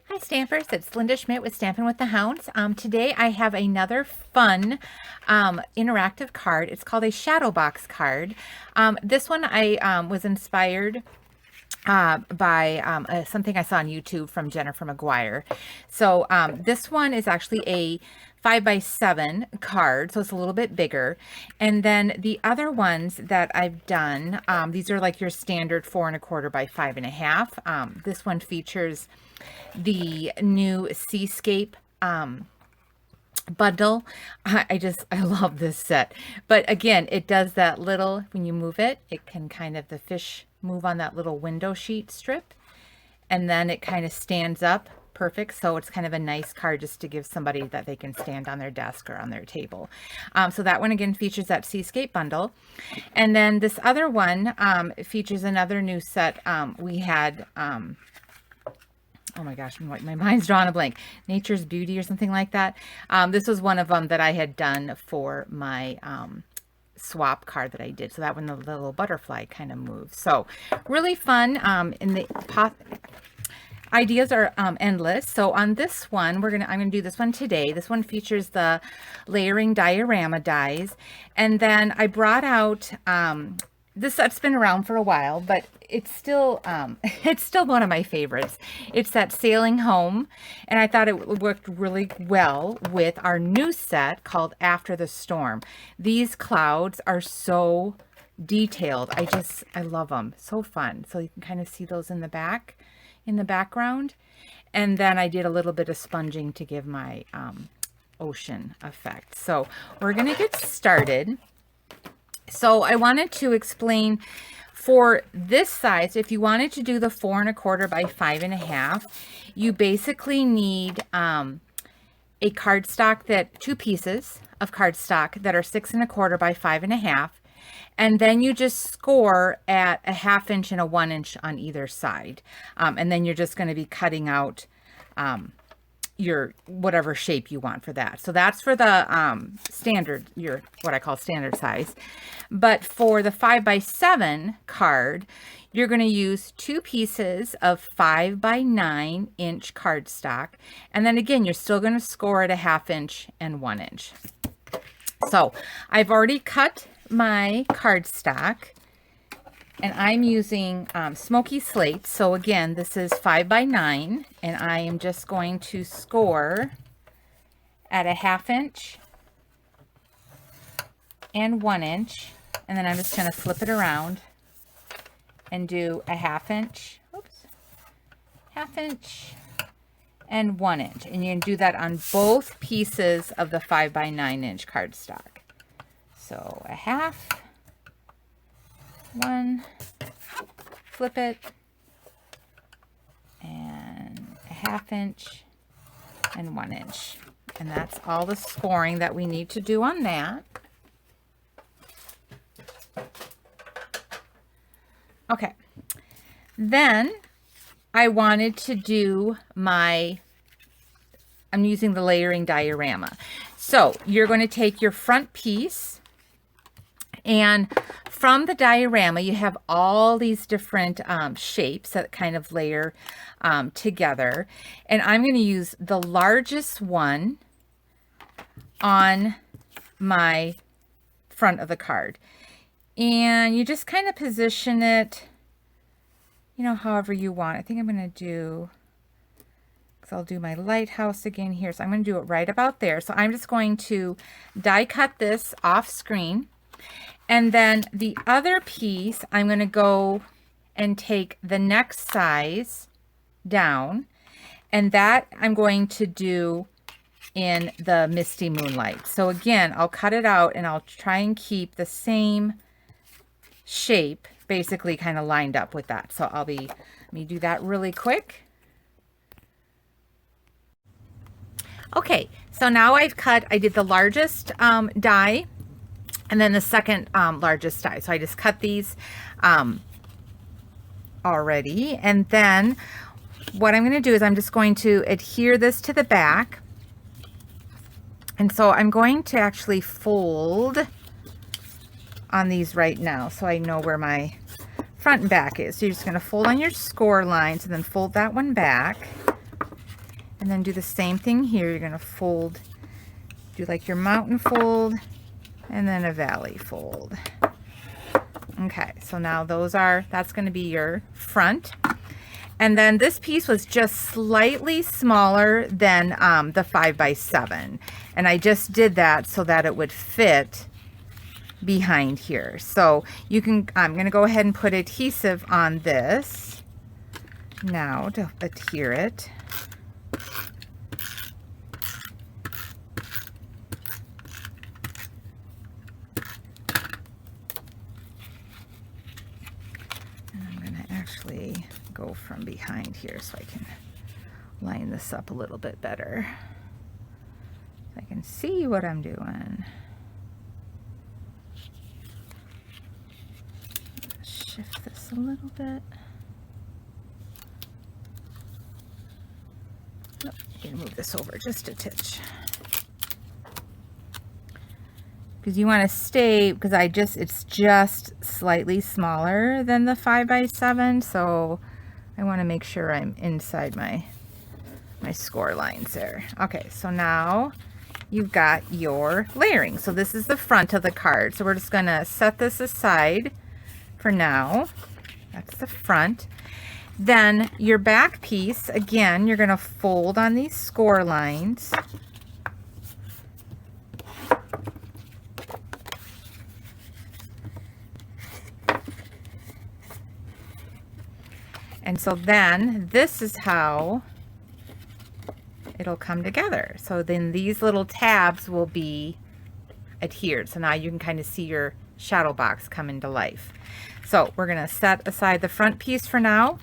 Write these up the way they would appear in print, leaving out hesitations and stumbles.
Hi Stampers, it's Linda Schmidt with Stampin' with the Hounds. Today I have another fun interactive card. It's called a shadow box card. This one I was inspired by something I saw on YouTube from Jennifer McGuire. So this one is actually a 5x7 card, so it's a little bit bigger. And then the other ones that I've done, these are like your standard 4¼ by 5½. This one features the new Seascape bundle. I love this set. But again, it does that little, when you move it, it can kind of, the fish move on that little window sheet strip, and then it kind of stands up perfect. So it's kind of a nice card just to give somebody that they can stand on their desk or on their table. So that one again features that Seascape bundle. And then this other one features another new set. We had oh my gosh, my mind's drawing a blank. Nature's Beauty or something like that. This was one of them that I had done for my swap card that I did. So that one, the little butterfly kind of moves. So really fun. In the ideas are endless. So on this one, I'm gonna do this one today. This one features the layering diorama dies, and then I brought out this set's been around for a while, but it's still one of my favorites. It's that Sailing Home, and I thought it worked really well with our new set called After the Storm. These clouds are so detailed. I love them. So fun. So you can kind of see those in the background. And then I did a little bit of sponging to give my ocean effect. So we're gonna get started. So I wanted to explain for this size, if you wanted to do the 4¼ by 5½, you basically need a cardstock two pieces of cardstock that are 6¼ by 5½, and then you just score at a 1/2 inch and a 1 inch on either side. And then you're just going to be cutting out your whatever shape you want for that. So that's for the standard, what I call standard size. But for the 5x7 card, you're going to use 2 pieces of 5x9 inch cardstock. And then again, you're still going to score at a 1/2 inch and 1 inch. So I've already cut my cardstock, and I'm using smoky slate. So again, this is 5x9, and I am just going to score at a 1/2 inch and 1 inch. And then I'm just going to flip it around and do a 1/2 inch, 1/2 inch and 1 inch. And you can do that on both pieces of the 5x9 inch cardstock. So a 1/2, 1, flip it, and a 1/2 inch and 1 inch. And that's all the scoring that we need to do on that. Okay, then I wanted to do I'm using the layering diorama. So you're going to take your front piece, and from the diorama, you have all these different shapes that kind of layer together. And I'm going to use the largest one on my front of the card. And you just kind of position it, however you want. I think I'm going to do, because I'll do my lighthouse again here. So I'm going to do it right about there. So I'm just going to die cut this off screen. And then the other piece, I'm going to go and take the next size down, and that I'm going to do in the Misty Moonlight. So again, I'll cut it out, and I'll try and keep the same shape basically kind of lined up with that. So let me do that really quick. Okay, so now I did the largest die, and then the second largest die. So I just cut these already. And then what I'm going to do is I'm just going to adhere this to the back. And so I'm going to actually fold on these right now, so I know where my front and back is. So you're just going to fold on your score lines and then fold that one back. And then do the same thing here. You're going to fold, do like your mountain fold and then a valley fold. Okay, so now that's going to be your front. And then this piece was just slightly smaller than the 5x7. And I just did that so that it would fit behind here. So you can, I'm going to go ahead and put adhesive on this now to adhere it. And I'm going to actually go from behind here so I can line this up a little bit better. So I can see what I'm doing. Shift this a little bit. Nope, I'm gonna move this over just a titch. Because you want to stay, because it's just slightly smaller than the 5x7, so I want to make sure I'm inside my score lines there. Okay, so now you've got your layering. So this is the front of the card. So we're just going to set this aside for now. That's the front. Then your back piece, again, you're going to fold on these score lines. And so then this is how it'll come together. So then these little tabs will be adhered. So now you can kind of see your shadow box come into life. So we're going to set aside the front piece for now.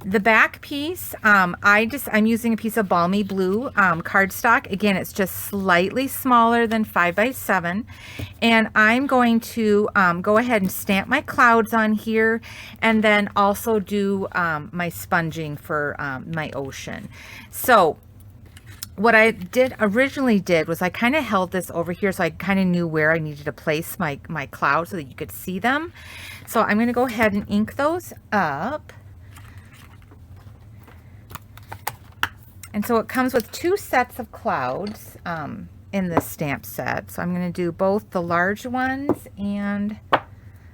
The back piece, I'm using a piece of Balmy Blue cardstock. Again, it's just slightly smaller than 5x7. And I'm going to go ahead and stamp my clouds on here and then also do my sponging for my ocean. So what I originally did was I kind of held this over here so I kind of knew where I needed to place my clouds so that you could see them. So I'm going to go ahead and ink those up. And so it comes with 2 sets of clouds in this stamp set. So I'm going to do both the large ones and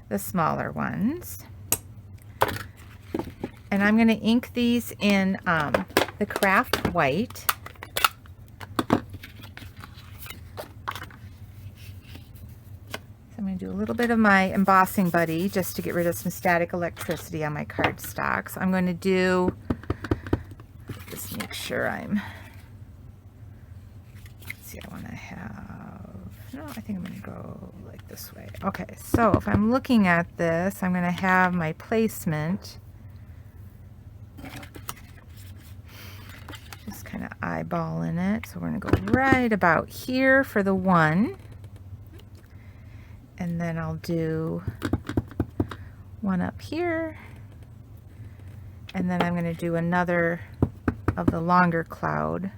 the smaller ones. And I'm going to ink these in the craft white. So I'm going to do a little bit of my embossing buddy just to get rid of some static electricity on my cardstock. So I'm going to do, just make sure I'm, let's see, I want to have, no, I think I'm going to go like this way. Okay, so if I'm looking at this, I'm going to have my placement just kind of eyeballing it. So we're going to go right about here for the one. And then I'll do one up here. And then I'm going to do another of the longer cloud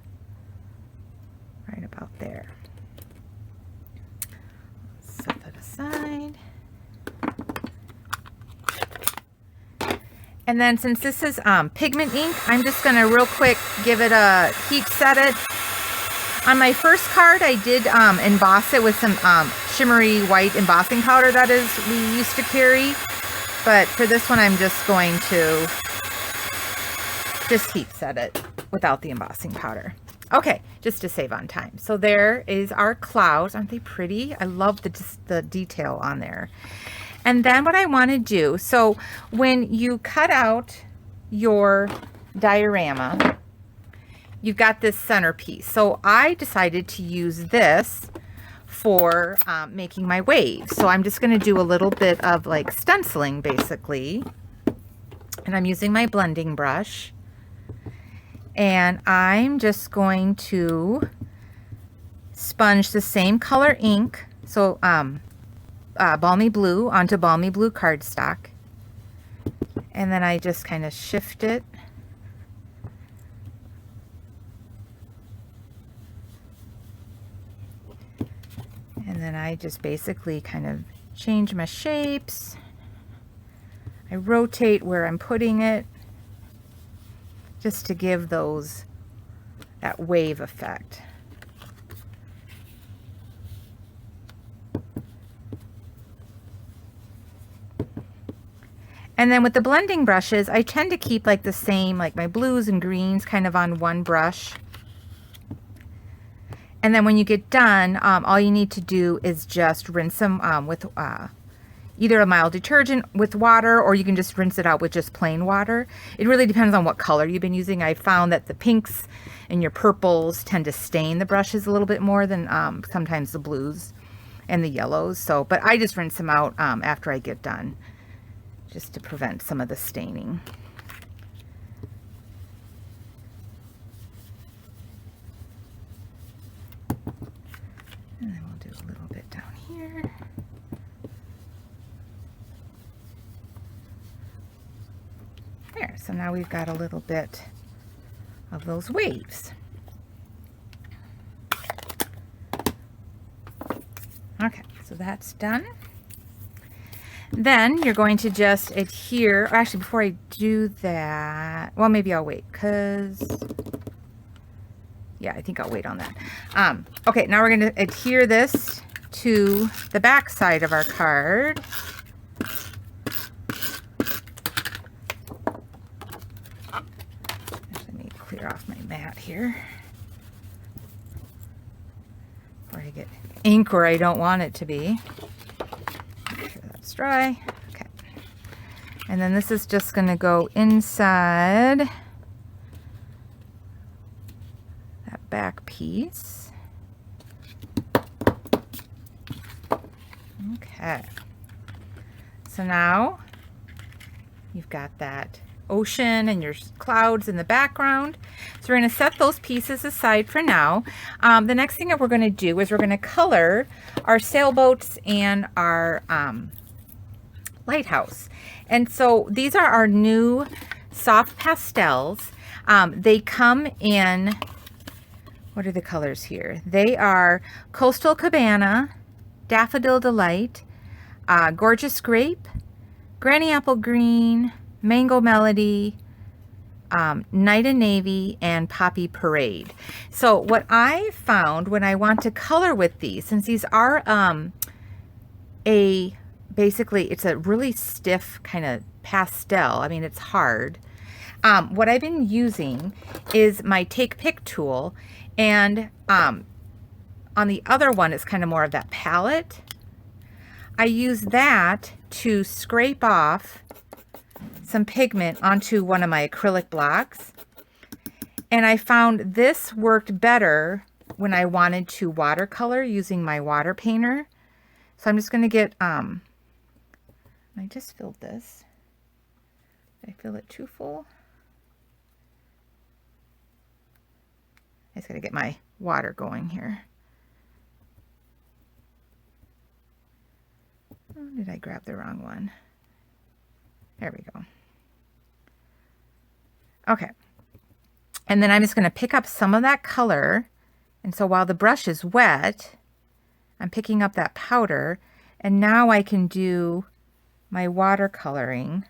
right about there. Set that aside. And then since this is pigment ink, I'm just going to real quick give it a heat set it. On my first card, I did emboss it with some shimmery white embossing powder that we used to carry. But for this one, I'm just going to just heat set it without the embossing powder. Okay, just to save on time. So there is our clouds. Aren't they pretty? I love the detail on there. And then what I want to do, so when you cut out your diorama, you've got this centerpiece. So I decided to use this for making my waves. So I'm just going to do a little bit of like stenciling basically. And I'm using my blending brush. And I'm just going to sponge the same color ink. So Balmy Blue onto Balmy Blue cardstock. And then I just kind of shift it. And then I just basically kind of change my shapes. I rotate where I'm putting it just to give those that wave effect. And then with the blending brushes, I tend to keep like the same, like my blues and greens kind of on one brush. And then when you get done, all you need to do is just rinse them with either a mild detergent with water, or you can just rinse it out with just plain water. It really depends on what color you've been using. I found that the pinks and your purples tend to stain the brushes a little bit more than sometimes the blues and the yellows. So, but I just rinse them out after I get done, just to prevent some of the staining. And then we'll do a little bit down here. There, so now we've got a little bit of those waves. Okay, so that's done. Then you're going to just adhere, actually before I do that, well maybe I'll wait, because yeah, I think I'll wait on that. Okay, now we're going to adhere this to the back side of our card. Let me clear off my mat here before I get ink where I don't want it to be. Make sure that's dry. Okay. And then this is just going to go inside that back piece. Okay. So now you've got that ocean and your clouds in the background. So we're going to set those pieces aside for now. The next thing that we're going to do is we're going to color our sailboats and our lighthouse. And so these are our new soft pastels. They come in, what are the colors here? They are Coastal Cabana, Daffodil Delight, Gorgeous Grape, Granny Apple Green, Mango Melody, Night and Navy, and Poppy Parade. So what I found when I want to color with these, since these are basically it's a really stiff kind of pastel, I mean it's hard, what I've been using is my Take Pick tool, and on the other one it's kind of more of that palette. I use that to scrape off some pigment onto one of my acrylic blocks, and I found this worked better when I wanted to watercolor using my water painter. So I'm just going to get I just filled this. Did I fill it too full? I just got to get my water going here. Oh, did I grab the wrong one? There we go. Okay, and then I'm just going to pick up some of that color, and so while the brush is wet, I'm picking up that powder, and now I can do my watercoloring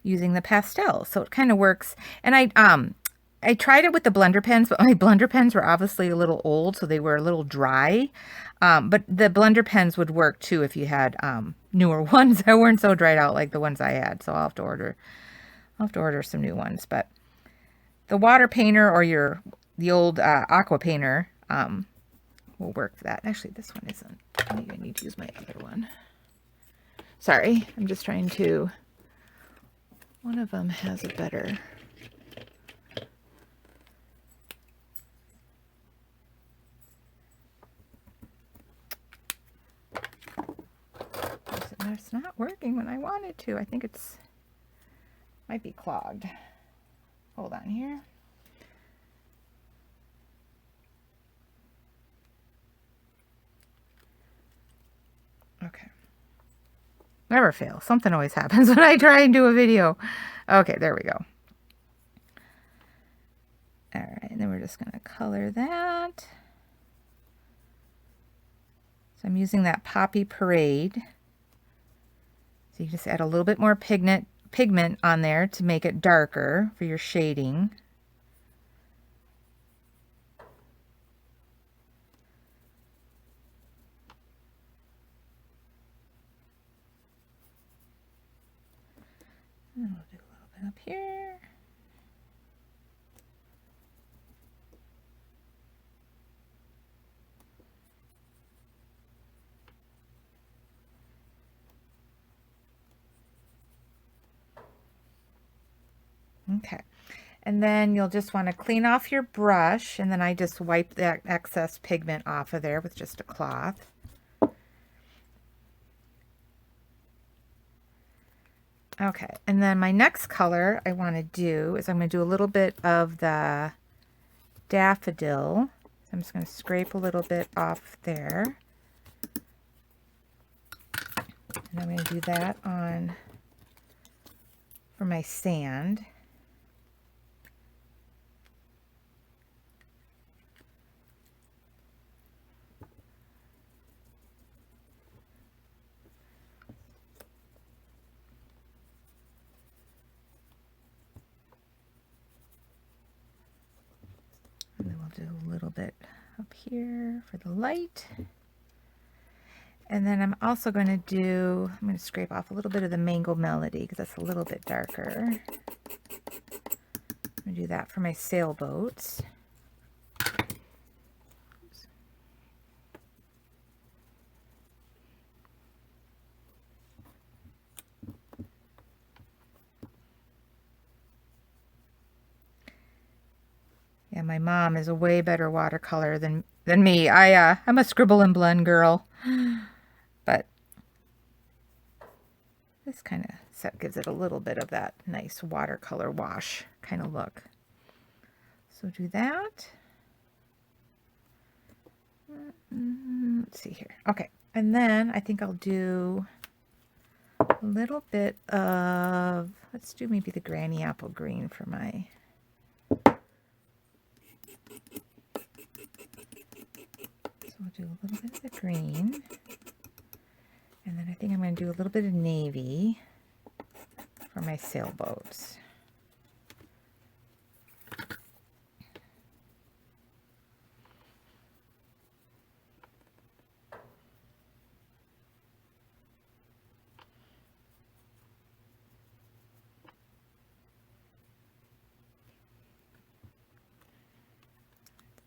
using the pastel. So it kind of works. And I tried it with the blender pens, but my blender pens were obviously a little old, so they were a little dry. But the blender pens would work too if you had newer ones that weren't so dried out like the ones I had. So I'll have to order some new ones. But the water painter or the old aqua painter will work for that. Actually, this one isn't. Maybe I need to use my other one. Sorry, I'm just trying to. One of them has a better. It's not working when I want it to. I think it's might be clogged. Hold on here. Okay. Never fails. Something always happens when I try and do a video. Okay, there we go. All right, and then we're just going to color that. So I'm using that Poppy Parade. So you just add a little bit more pigment pigment on there to make it darker for your shading. And we'll do a little bit up here. Okay, and then you'll just want to clean off your brush, and then I just wipe that excess pigment off of there with just a cloth. Okay, and then my next color I want to do is I'm going to do a little bit of the daffodil. So I'm just going to scrape a little bit off there. And I'm going to do that on for my sand. And then we'll do a little bit up here for the light. And then I'm also going to do, I'm going to scrape off a little bit of the Mango Melody because that's a little bit darker. I'm going to do that for my sailboats. Yeah, my mom is a way better watercolor than me. I'm a scribble and blend girl. But this kind of gives it a little bit of that nice watercolor wash kind of look. So do that. Let's see here. Okay, and then I think I'll do a little bit of, let's do maybe the Granny Apple Green for my, so we'll do a little bit of the green. And then I think I'm going to do a little bit of navy for my sailboats.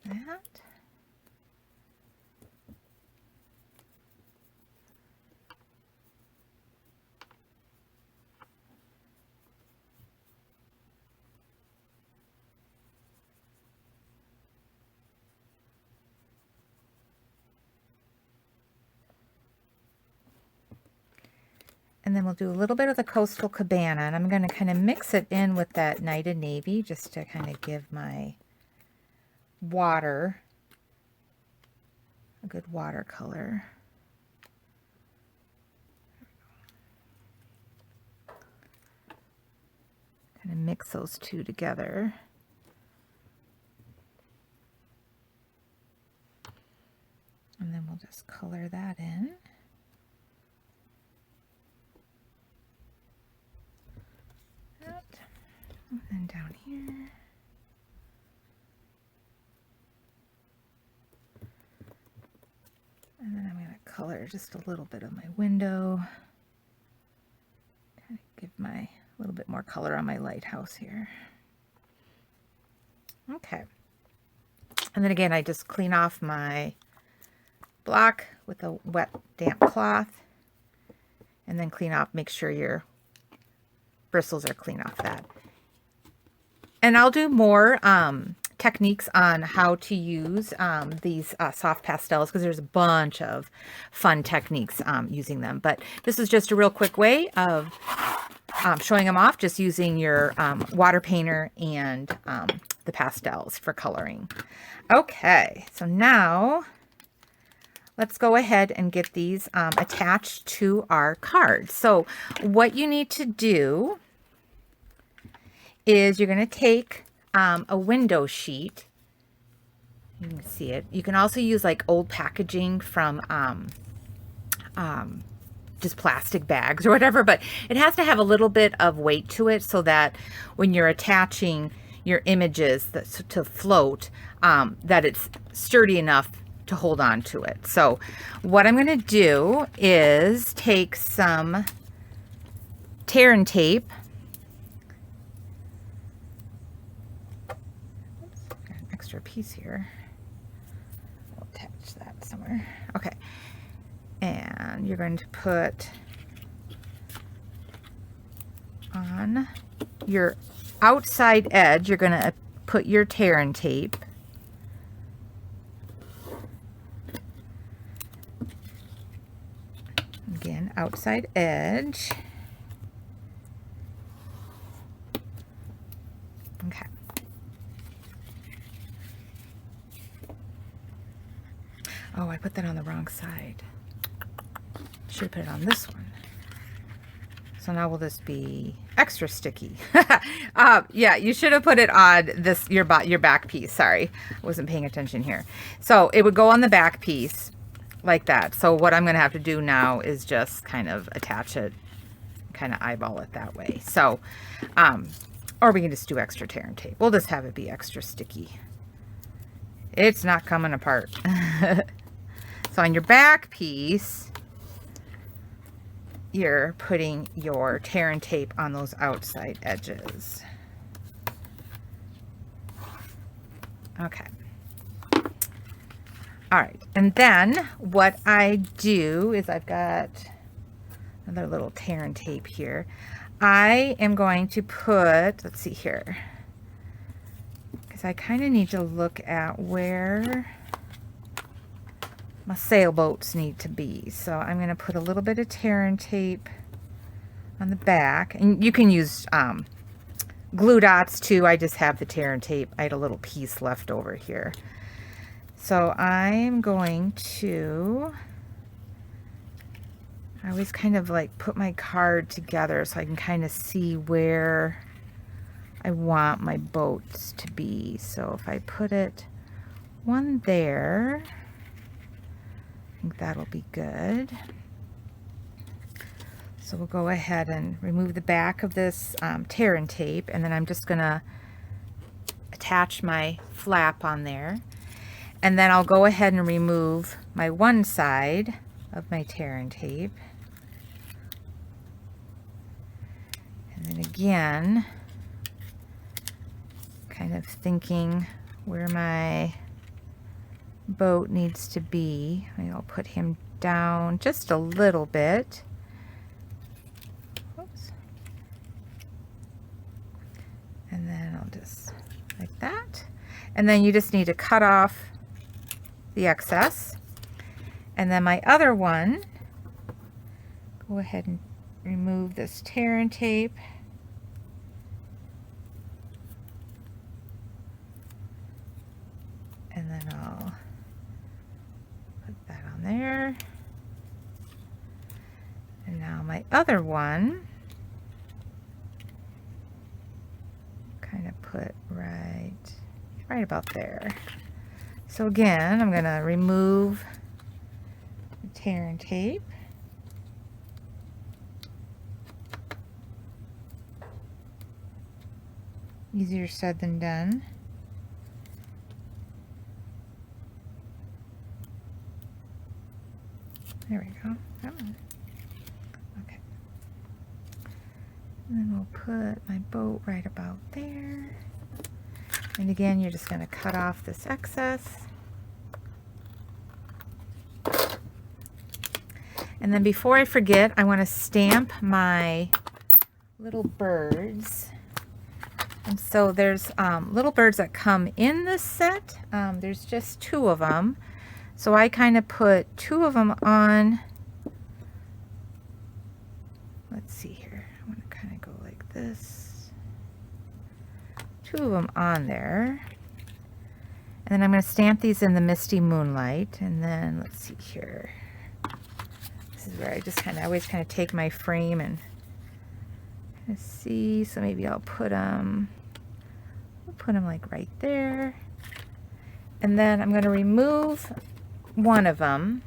That. And then we'll do a little bit of the Coastal Cabana, and I'm going to kind of mix it in with that Knighted Navy just to kind of give my water a good watercolor. Kind of mix those two together. And then we'll just color that in. And then down here. And then I'm going to color just a little bit of my window. Kind of give my little bit more color on my lighthouse here. Okay. And then again, I just clean off my block with a wet, damp cloth. And then clean off, make sure your bristles are clean off that. And I'll do more techniques on how to use these soft pastels because there's a bunch of fun techniques using them. But this is just a real quick way of showing them off, just using your water painter and the pastels for coloring. Okay, so now let's go ahead and get these attached to our cards. So what you need to do is you're going to take a window sheet. You can see it. You can also use like old packaging from just plastic bags or whatever, but it has to have a little bit of weight to it so that when you're attaching your images to float, that it's sturdy enough to hold on to it. So what I'm going to do is take some tear and tape. Oops, got an extra piece here. I'll attach that somewhere. Okay. And you're going to put on your outside edge, you're going to put your tear and tape. Again, outside edge. Okay. Oh, I put that on the wrong side. Should have put it on this one. So now will this be extra sticky? Yeah, you should have put it on this your back piece. Sorry, I wasn't paying attention here. So it would go on the back piece like that. So what I'm going to have to do now is just kind of attach it, kind of eyeball it that way. So, or we can just do extra tear and tape. We'll just have it be extra sticky. It's not coming apart. So on your back piece, you're putting your tear and tape on those outside edges. Okay. All right. And then what I do is I've got another little tear and tape here. I am going to put, let's see here, because I kind of need to look at where my sailboats need to be. So I'm going to put a little bit of tear and tape on the back, and you can use glue dots too. I just have the tear and tape. I had a little piece left over here. So I'm going to, I always kind of like put my card together so I can kind of see where I want my boats to be. So if I put it one there, I think that'll be good. So we'll go ahead and remove the back of this tear and tape, and then I'm just gonna attach my flap on there. And then I'll go ahead and remove my one side of my tear and tape. And then again, kind of thinking where my boat needs to be. I'll put him down just a little bit. Oops. And then I'll just like that. And then you just need to cut off the excess. And then my other one, go ahead and remove this tear and tape. And then I'll put that on there. And now my other one, kind of put right about there. So again, I'm going to remove the tear and tape. Easier said than done. There we go. Come on. Okay. And then we'll put my boat right about there. And again, you're just going to cut off this excess. And then before I forget, I want to stamp my little birds. And so there's little birds that come in this set. There's just 2 of them. So I kind of put 2 of them on. Let's see here. I'm going to kind of go like this. 2 of them on there. And then I'm going to stamp these in the Misty Moonlight. And then let's see here. This is where I just kind of always kind of take my frame and kind of see. So maybe I'll put them like right there. And then I'm going to remove one of them.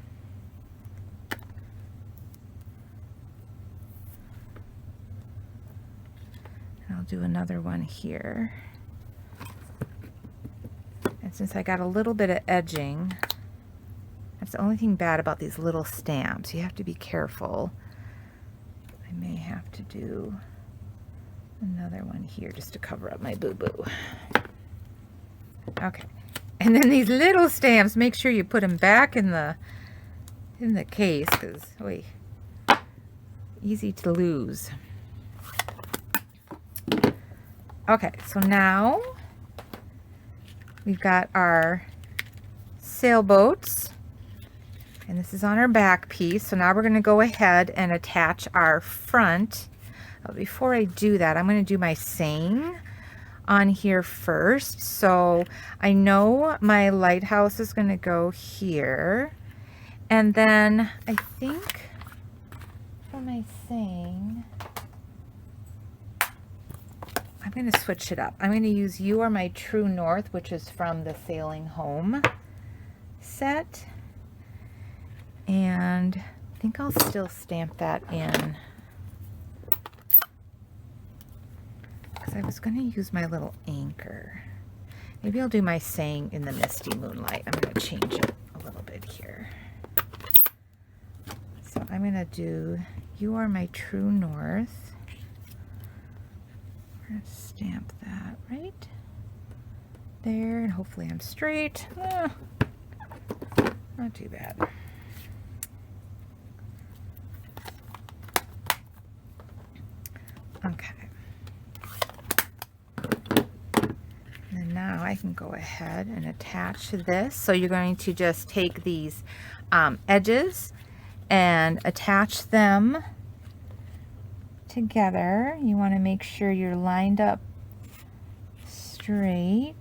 do another one here. And since I got a little bit of edging, that's the only thing bad about these little stamps. You have to be careful. I may have to do another one here just to cover up my boo-boo. Okay. And then these little stamps, make sure you put them back in the case, because, wait, easy to lose. Okay, so now we've got our sailboats, and this is on our back piece. So now we're going to go ahead and attach our front. Before I do that, I'm going to do my saying on here first. So I know my lighthouse is going to go here, and then I think for my saying, I'm going to switch it up. I'm going to use "You Are My True North," which is from the Sailing Home set, and I think I'll still stamp that in, because I was going to use my little anchor. Maybe I'll do my saying in the misty moonlight. I'm going to change it a little bit here. So I'm going to do "You Are My True North." We're going to stamp that right there, and hopefully I'm straight. Not too bad. Okay. And now I can go ahead and attach this. So you're going to just take these edges and attach them together. You want to make sure you're lined up straight.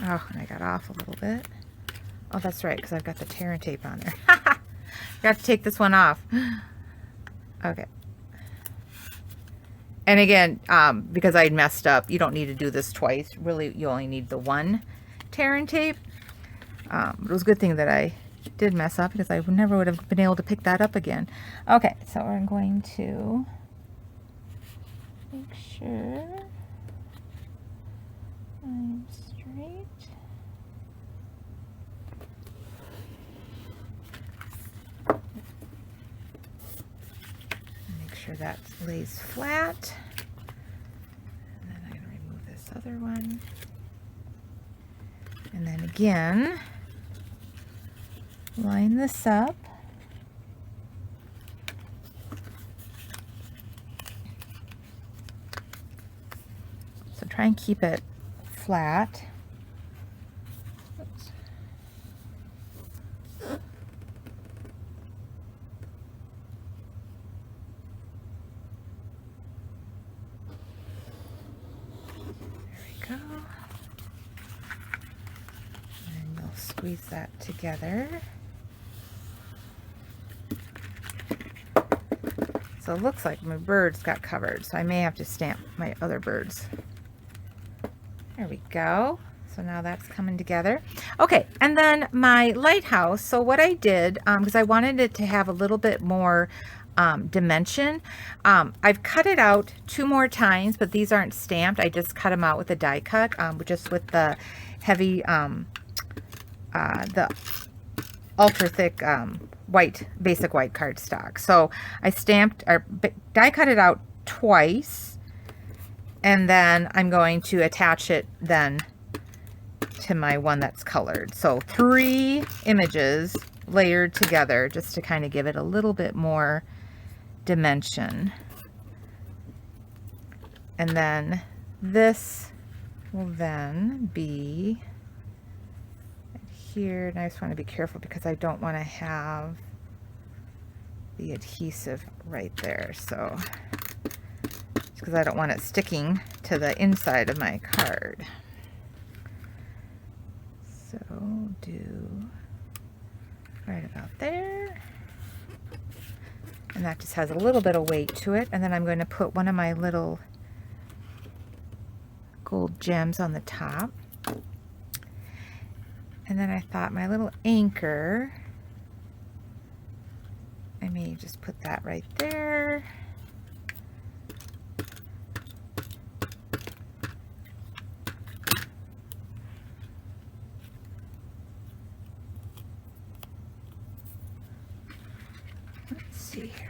Oh, and I got off a little bit. Oh, that's right, because I've got the tear and tape on there. Got to take this one off. Okay. And again, because I messed up, you don't need to do this twice. Really, you only need the one tear and tape. It was a good thing that I did mess up, because I never would have been able to pick that up again. Okay, so I'm going to make sure I'm straight. Make sure that lays flat. And then I'm going to remove this other one. And then again, line this up. So try and keep it flat. Oops. There we go. And you'll squeeze that together. So it looks like my birds got covered, so I may have to stamp my other birds. There we go. So now that's coming together. Okay, and then my lighthouse. So what I did, because I wanted it to have a little bit more dimension, I've cut it out 2 more times, but these aren't stamped. I just cut them out with a die cut, just with the heavy, the ultra thick white, basic white cardstock. So I stamped or die cut it out twice, and then I'm going to attach it then to my one that's colored. So 3 images layered together just to kind of give it a little bit more dimension. And then this will then be here, and I just want to be careful because I don't want to have the adhesive right there, so because I don't want it sticking to the inside of my card. So do right about there, and that just has a little bit of weight to it. And then I'm going to put one of my little gold gems on the top. And then I thought my little anchor me just put that right there. Let's see here.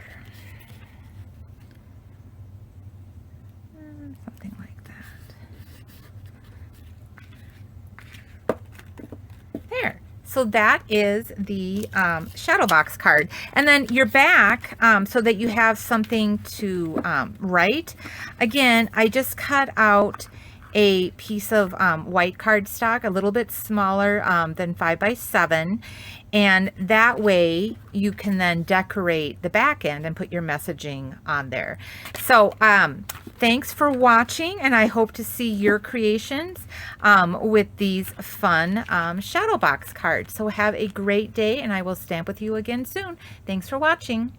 Something like that. There. So that is the shadow box card. And then your back, so that you have something to write. Again, I just cut out a piece of white cardstock, a little bit smaller than 5x7. And that way you can then decorate the back end and put your messaging on there. So thanks for watching, and I hope to see your creations with these fun shadow box cards. So have a great day, and I will stamp with you again soon. Thanks for watching.